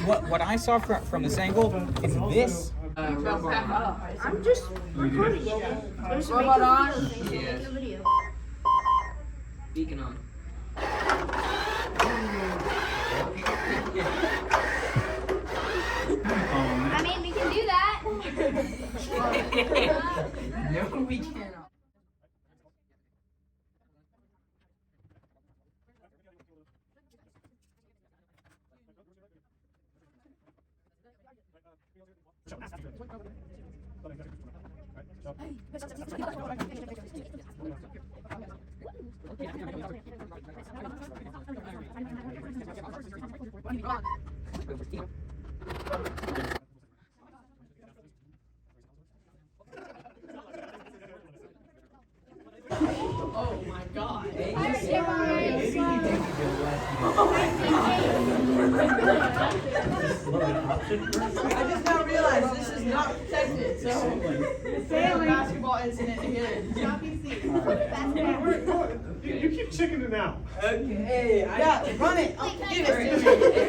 what I saw from this angle is this. I'm just recording you. There's a Robot on? making a video. Beacon on. I mean, we can do that. No, we cannot. Oh my God. I just now realized this is not protected, so it's a basketball incident again. You keep chickening out. Okay, yeah, run it. Wait, Give it to me.